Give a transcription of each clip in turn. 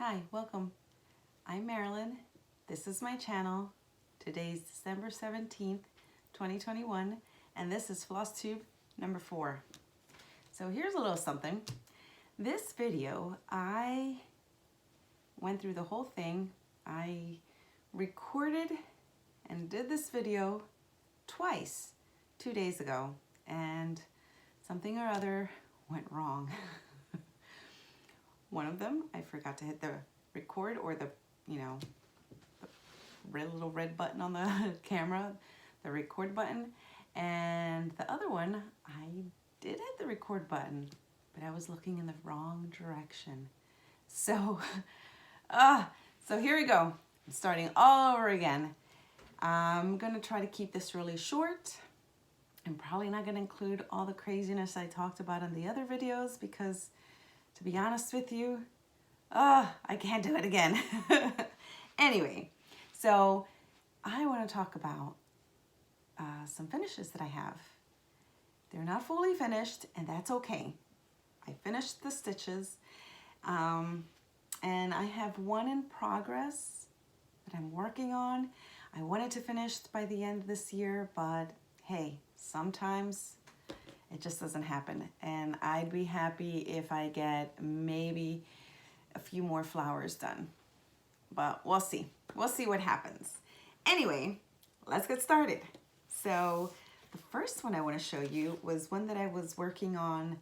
Hi, welcome. I'm Marilyn. This is my channel. Today's December 17th, 2021, and this is Flosstube number 4. So here's a little something. This video, I went through the whole thing. I recorded and did this video twice 2 days ago, and something or other went wrong. One of them, I forgot to hit the record or the little red button on the camera, the record button. And the other one, I did hit the record button, but I was looking in the wrong direction. So, so here we go. I'm starting all over again. I'm gonna try to keep this really short. I'm probably not gonna include all the craziness I talked about in the other videos because, to be honest with you, I can't do it again. Anyway, so I want to talk about some finishes that I have. They're not fully finished, and that's okay. I finished the stitches, and I have one in progress that I'm working on. I wanted to finish by the end of this year, but hey, sometimes it just doesn't happen, and I'd be happy if I get maybe a few more flowers done, but we'll see. We'll see what happens. Anyway, let's get started. So the first one I want to show you was one that I was working on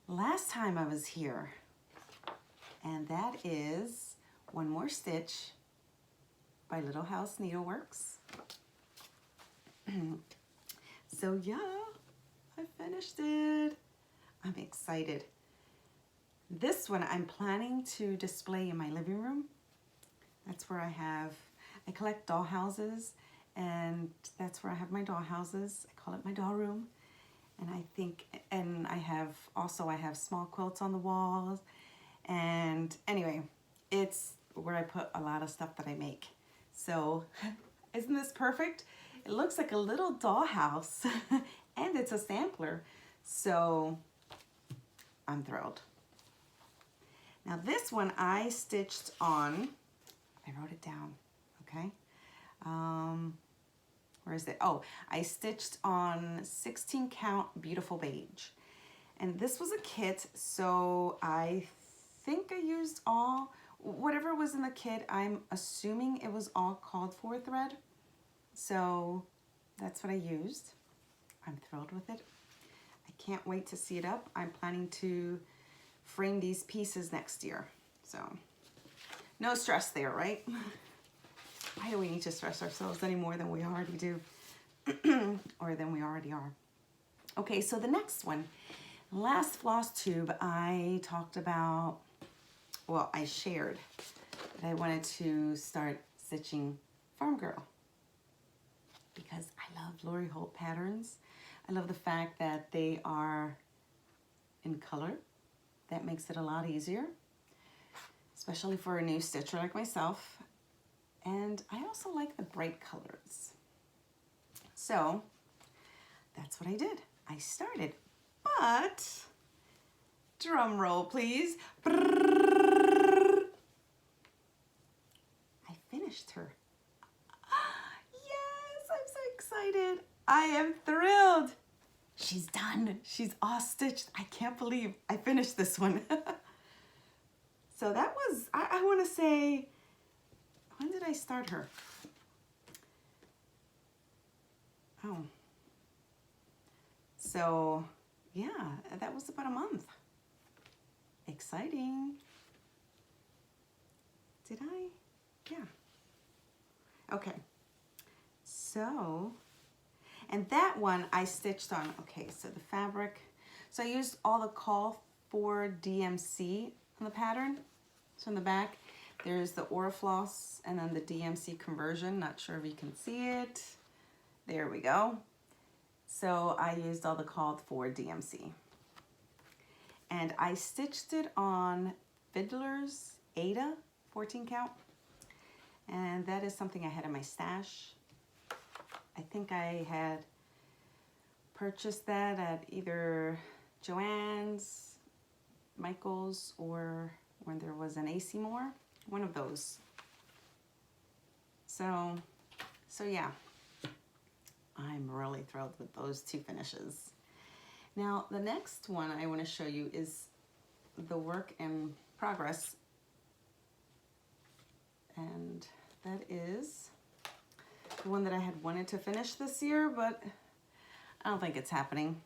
last time I was here, and that is One More Stitch by Little House Needleworks. So yeah, I finished it. I'm excited. This one I'm planning to display in my living room. That's where I collect doll houses, and that's where I have my doll houses. I call it my doll room. And I have small quilts on the walls. And anyway, it's where I put a lot of stuff that I make. So isn't this perfect? It looks like a little doll house and it's a sampler. So I'm thrilled. Now this one I stitched on, I wrote it down, okay? Where is it? Oh, I stitched on 16 count Beautiful Beige. And this was a kit, so I think I used whatever was in the kit, I'm assuming it was all called for thread. So that's what I used. I'm thrilled with it. I can't wait to see it up. I'm planning to frame these pieces next year. So no stress there, right? Why do we need to stress ourselves any more than we already do? Or than we already are. Okay, so the next one. Last Flosstube, I talked about, well, I shared that I wanted to start stitching Farm Girl because I love Lori Holt patterns. I love the fact that they are in color. That makes it a lot easier, especially for a new stitcher like myself. And I also like the bright colors. So that's what I did. I started, but drum roll, please. I finished her. Yes, I'm so excited. I am thrilled. She's done. She's all stitched. I can't believe I finished this one. So that was, I want to say, when did I start her? Oh. So, yeah, that was about a month. Exciting. Did I? Yeah. Okay. So, and that one I stitched on, okay, so the fabric. So I used all the call for DMC on the pattern. So in the back, there's the Orifloss and then the DMC conversion. Not sure if you can see it. There we go. So I used all the called for DMC. And I stitched it on Fiddler's Ada 14 count. And that is something I had in my stash. I think I had purchased that at either Joann's, Michael's, or when there was an AC Moore. one of those. So yeah, I'm really thrilled with those two finishes. Now the next one I want to show you is the work in progress, and that is the one that I had wanted to finish this year, but I don't think it's happening,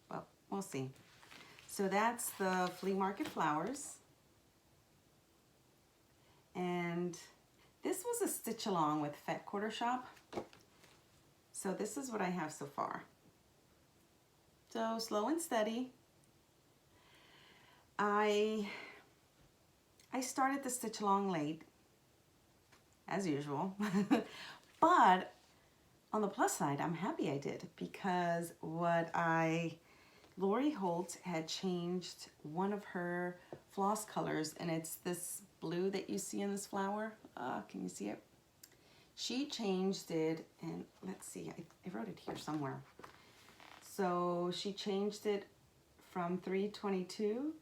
but we'll see. So that's the Flea Market Flowers, and this was a stitch along with Fat Quarter Shop. So this is what I have so far. So slow and steady. I started the stitch along late, as usual, but on the plus side, I'm happy I did, because Lori Holt had changed one of her floss colors, and it's this blue that you see in this flower. Can you see it? She changed it, and let's see, I wrote it here somewhere. So she changed it from 322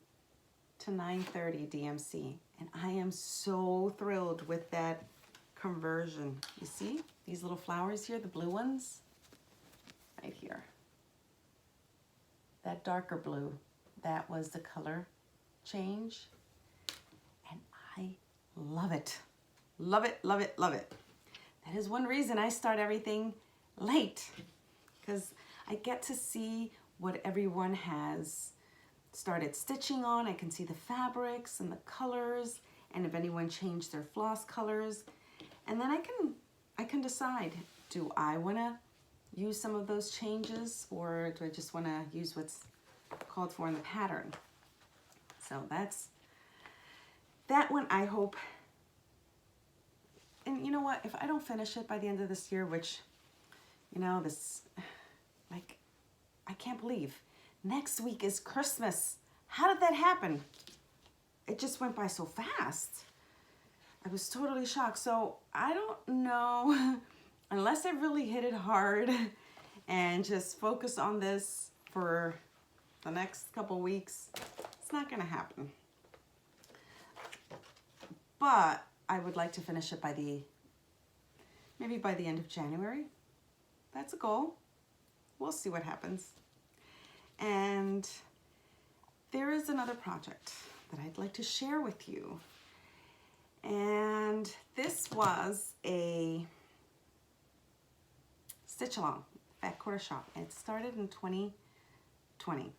to 930 DMC, and I am so thrilled with that conversion. You see these little flowers here, the blue ones, right here. That darker blue, that was the color change, and I love it. Love it, love it, love it. That is one reason I start everything late, because I get to see what everyone has started stitching on. I can see the fabrics and the colors, and if anyone changed their floss colors, and then I can decide, do I want to use some of those changes, or do I just want to use what's called for in the pattern? So that's that one. I hope, and you know what, if I don't finish it by the end of this year, which, you know, this, like, I can't believe next week is Christmas. How did that happen? It just went by so fast. I was totally shocked. So I don't know, unless I really hit it hard and just focus on this for the next couple weeks, it's not gonna happen. But I would like to finish it by maybe by the end of January. That's a goal. We'll see what happens. And there is another project that I'd like to share with you. And this was a stitch along, Fat Quarter Shop. It started in 2020.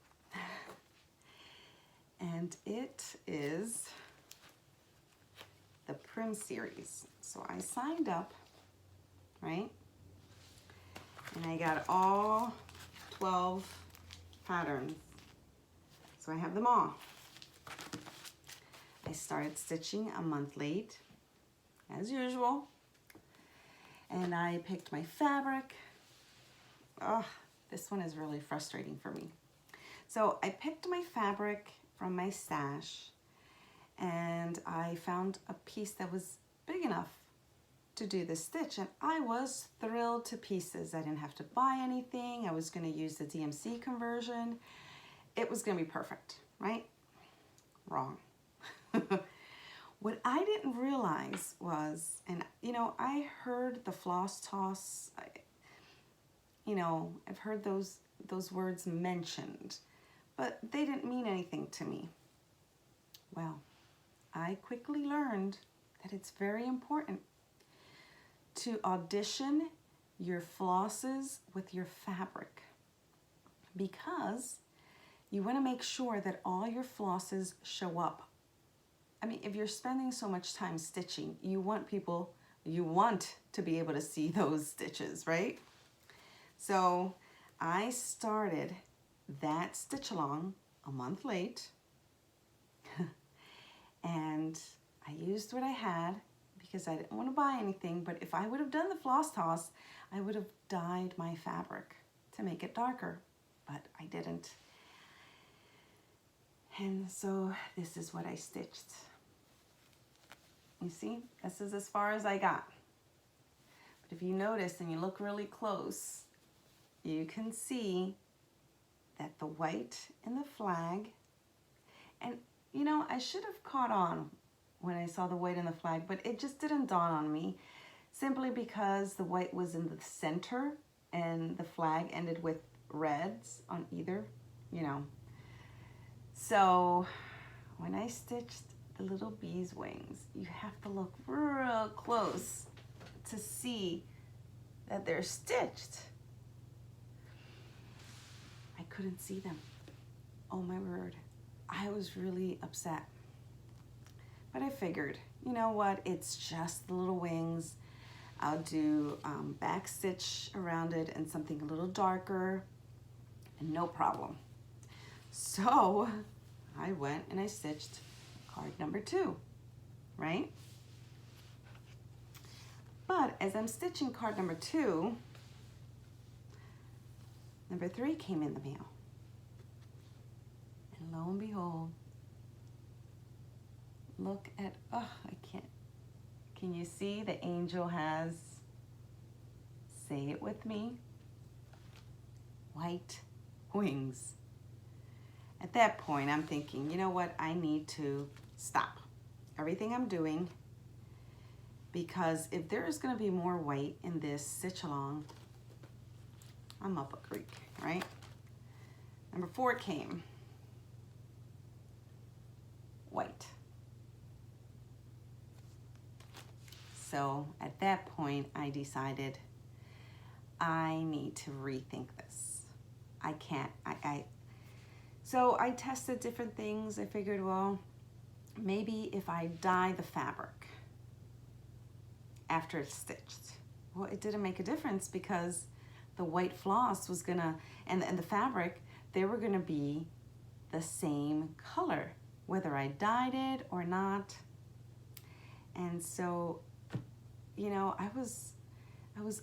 And it is the Prim series. So I signed up, right? And I got all 12 patterns. So I have them all. I started stitching a month late, as usual. And I picked my fabric. Oh, this one is really frustrating for me. So I picked my fabric from my stash, and I found a piece that was big enough to do the stitch, and I was thrilled to pieces. I didn't have to buy anything. I was going to use the DMC conversion. It was going to be perfect, right? Wrong. What I didn't realize was, and you know, I heard the floss toss, you know, I've heard those words mentioned, but they didn't mean anything to me. Well, I quickly learned that it's very important to audition your flosses with your fabric, because you want to make sure that all your flosses show up. I mean, if you're spending so much time stitching, you want to be able to see those stitches, right? So I started that stitch along a month late, and I used what I had because I didn't want to buy anything. But if I would have done the floss toss, I would have dyed my fabric to make it darker, but I didn't. And so this is what I stitched. You see, this is as far as I got. But if you notice and you look really close, you can see that the white in the flag, and you know, I should have caught on when I saw the white in the flag, but it just didn't dawn on me simply because the white was in the center and the flag ended with reds on either, you know. So when I stitched the little bee's wings, you have to look real close to see that they're stitched. I couldn't see them. Oh my word. I was really upset. But I figured, you know what? It's just the little wings. I'll do back stitch around it and something a little darker, and no problem. So I went and I stitched card number 2, right? But as I'm stitching card number 2, number 3 came in the mail. And lo and behold, look at, oh, I can't, can you see the angel has, say it with me, white wings. At that point, I'm thinking, you know what, I need to stop everything I'm doing, because if there is going to be more white in this stitch along, I'm up a creek, right? Number 4 came, white. So at that point, I decided I need to rethink this. I can't, so I tested different things. I figured, well, maybe if I dye the fabric after it's stitched. Well, it didn't make a difference because the white floss was gonna, and the fabric, they were gonna be the same color, whether I dyed it or not. And so, you know, I was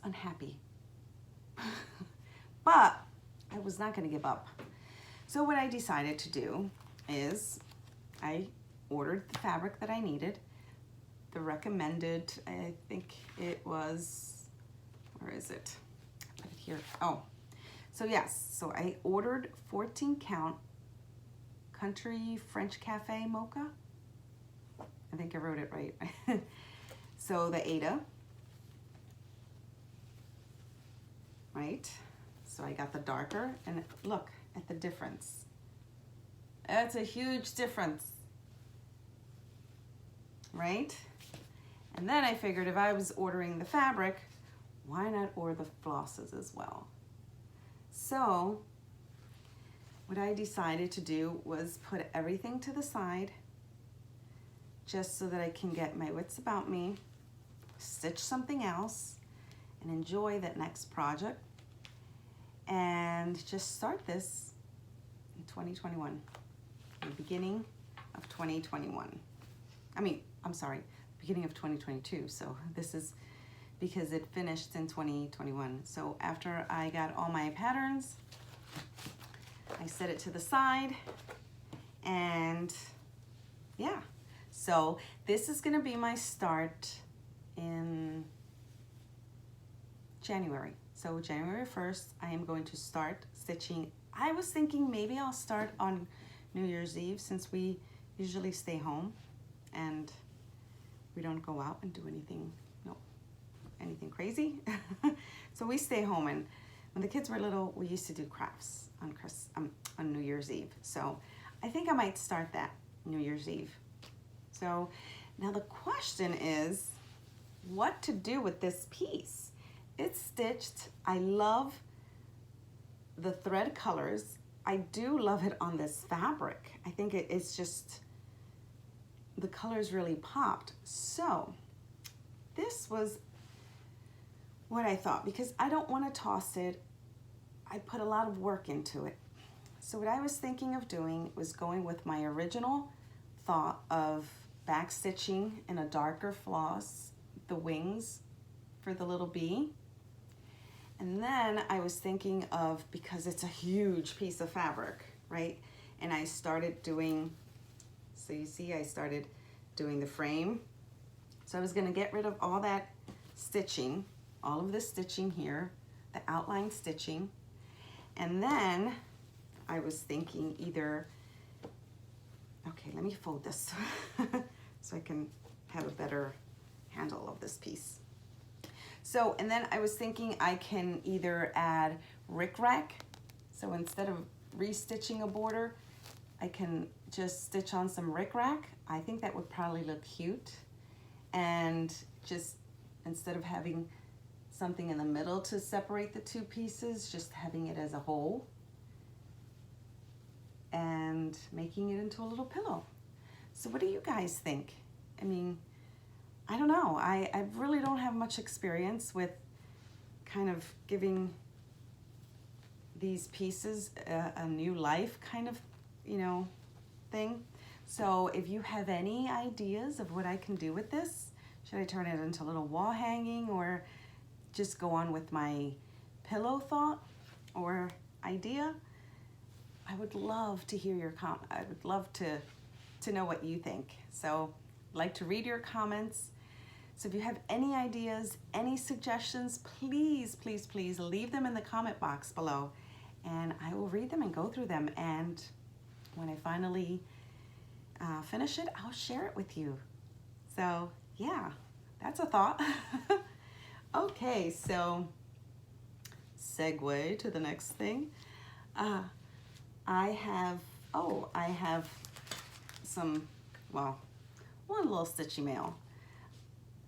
unhappy, but I was not gonna give up. So what I decided to do is I ordered the fabric that I needed, the recommended, I think it was, where is it? I put it here. Oh, so yes, so I ordered 14 count Country French Cafe Mocha. I think I wrote it right. So the Ada, right? So I got the darker, and look at the difference. That's a huge difference, right? And then I figured if I was ordering the fabric, why not order the flosses as well? So what I decided to do was put everything to the side just so that I can get my wits about me, stitch something else, and enjoy that next project, and just start this in 2021, the beginning of 2021. I'm sorry, beginning of 2022. So this is because it finished in 2021. So after I got all my patterns, I set it to the side, and yeah. So this is gonna be my start in January. So January 1st, I am going to start stitching. I was thinking maybe I'll start on New Year's Eve, since we usually stay home and we don't go out and do anything, anything crazy. So we stay home, and when the kids were little, we used to do crafts on New Year's Eve. So I think I might start that New Year's Eve. So now the question is what to do with this piece. It's stitched. I love the thread colors. I do love it on this fabric. I think it's just, the colors really popped. So this was what I thought, because I don't want to toss it. I put a lot of work into it. So what I was thinking of doing was going with my original thought of back stitching in a darker floss, the wings for the little bee. And then I was thinking of, because it's a huge piece of fabric, right? And I started doing, so you see I started doing the frame. So I was gonna get rid of all that stitching, all of this stitching here, the outline stitching. And then I was thinking either, okay, let me fold this so I can have a better handle of this piece. So, and then I was thinking I can either add rickrack. So instead of restitching a border, I can just stitch on some rickrack. I think that would probably look cute. And just instead of having something in the middle to separate the two pieces, just having it as a whole and making it into a little pillow. So what do you guys think? I mean, I don't know. I really don't have much experience with kind of giving these pieces a new life kind of, you know, thing. So if you have any ideas of what I can do with this, should I turn it into a little wall hanging or just go on with my pillow thought or idea? I would love to hear your comment. I would love to know what you think. So I'd like to read your comments. So if you have any ideas, any suggestions, please, please, please leave them in the comment box below and I will read them and go through them. And when I finally finish it, I'll share it with you. So yeah, that's a thought. Okay, so segue to the next thing. I have some, well, one little Stitchy Mail.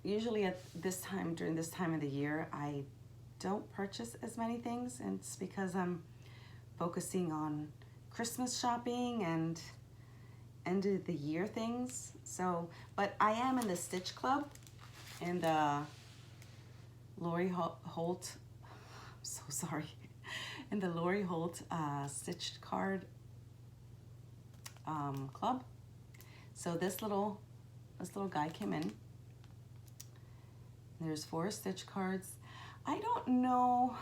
Usually at this time, during this time of the year, I don't purchase as many things, and it's because I'm focusing on Christmas shopping and end of the year things. So, but I am in the Stitch Club in the Lori Holt, I'm so sorry, in the Lori Holt stitched card club. So this little guy came in. There's 4 stitch cards. I don't know.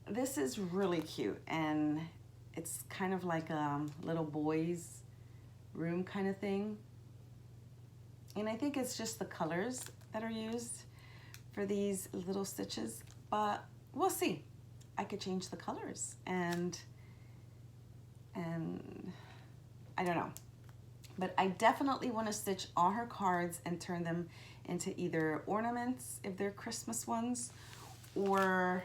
This is really cute, and it's kind of like a little boy's room kind of thing. And I think it's just the colors that are used for these little stitches, but we'll see. I could change the colors and I don't know. But I definitely want to stitch all her cards and turn them into either ornaments if they're Christmas ones, or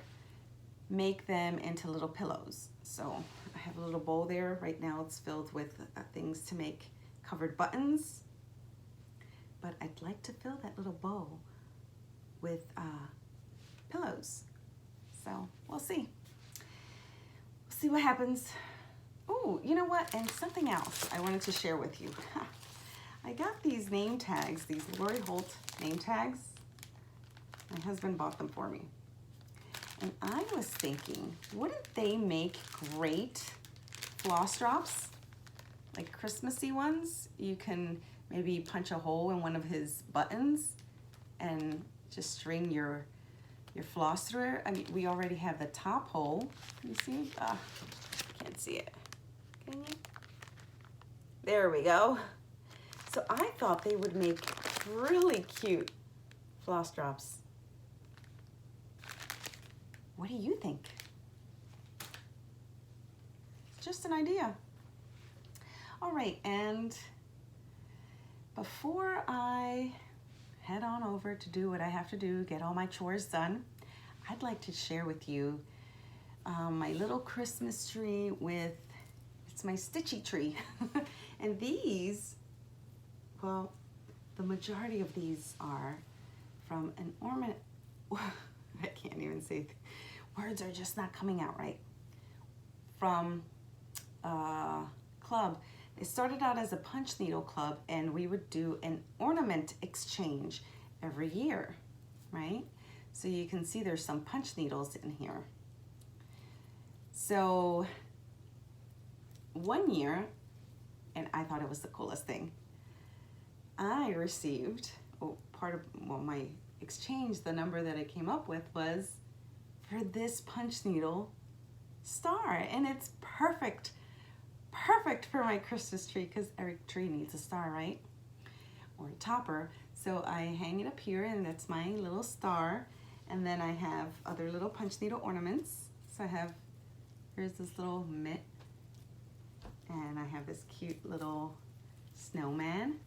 make them into little pillows. So I have a little bowl there. Right now it's filled with things to make covered buttons. But I'd like to fill that little bowl with pillows. So we'll see. We'll see what happens. Oh, you know what? And something else I wanted to share with you. I got these name tags, these Lori Holt name tags. My husband bought them for me. And I was thinking, wouldn't they make great floss drops? Like Christmassy ones? You can maybe punch a hole in one of his buttons and just string your floss through it. I mean, we already have the top hole. Can you see? Can't see it. Can you? There we go. So I thought they would make really cute floss drops. What do you think? It's just an idea. All right, and before I head on over to do what I have to do, get all my chores done, I'd like to share with you my little Christmas tree with, it's my Stitchy tree. And these, well, the majority of these are from an ornament, I can't even say, words are just not coming out right, from a club. It started out as a punch needle club, and we would do an ornament exchange every year, right? So you can see there's some punch needles in here. So one year, and I thought it was the coolest thing, I received, my exchange, the number that I came up with was for this punch needle star, and it's perfect for my Christmas tree, because every tree needs a star, right? Or a topper. So I hang it up here, and that's my little star. And then I have other little punch needle ornaments. So I have, here's this little mitt And I have this cute little snowman.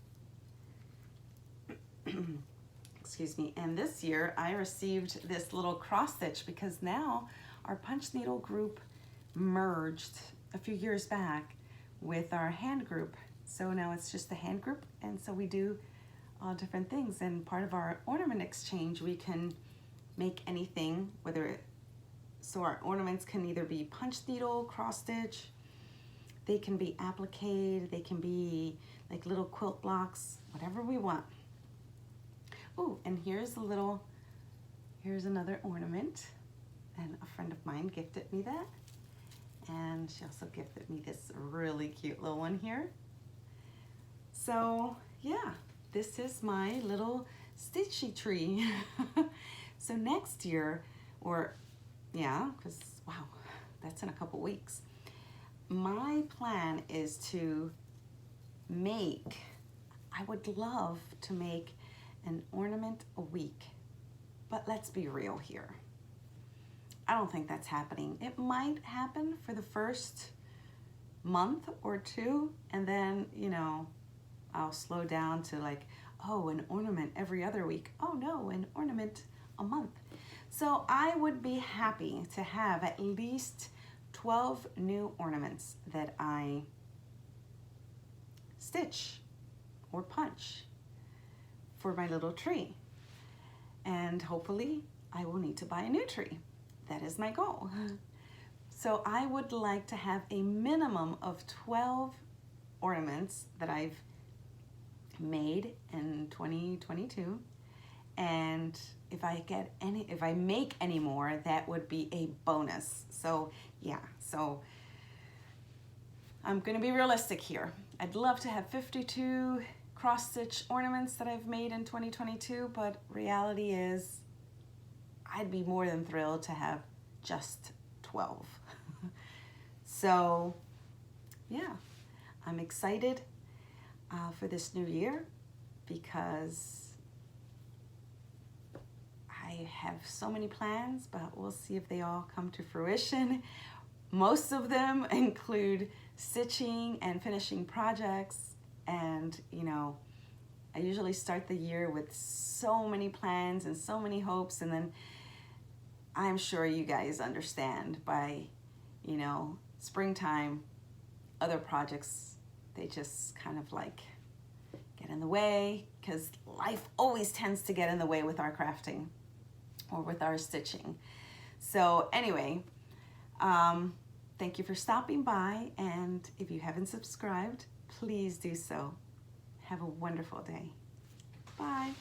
Excuse me. And this year I received this little cross stitch because now our punch needle group merged a few years back with our hand group. So now it's just the hand group, and so we do all different things. And part of our ornament exchange, we can make anything, so our ornaments can either be punch needle, cross stitch, they can be applique, they can be like little quilt blocks, whatever we want. Oh, and here's another ornament, and a friend of mine gifted me that. And she also gifted me this really cute little one here. So yeah, this is my little Stitchy tree. So next year, because wow, that's in a couple weeks. My plan is to I would love to make an ornament a week, but let's be real here. I don't think that's happening. It might happen for the first month or two, and then, I'll slow down to like, oh, an ornament every other week. Oh no, an ornament a month. So I would be happy to have at least 12 new ornaments that I stitch or punch for my little tree. And hopefully I will need to buy a new tree. That is my goal. So I would like to have a minimum of 12 ornaments that I've made in 2022. And if I make any more, that would be a bonus. So yeah, so I'm gonna be realistic here. I'd love to have 52 cross stitch ornaments that I've made in 2022, but reality is I'd be more than thrilled to have just 12. So yeah, I'm excited for this new year because I have so many plans, but we'll see if they all come to fruition. Most of them include stitching and finishing projects, and I usually start the year with so many plans and so many hopes, and then I'm sure you guys understand by springtime, other projects, they just kind of like get in the way, because life always tends to get in the way with our crafting or with our stitching. So anyway, thank you for stopping by, and if you haven't subscribed, please do so. Have a wonderful day. Bye.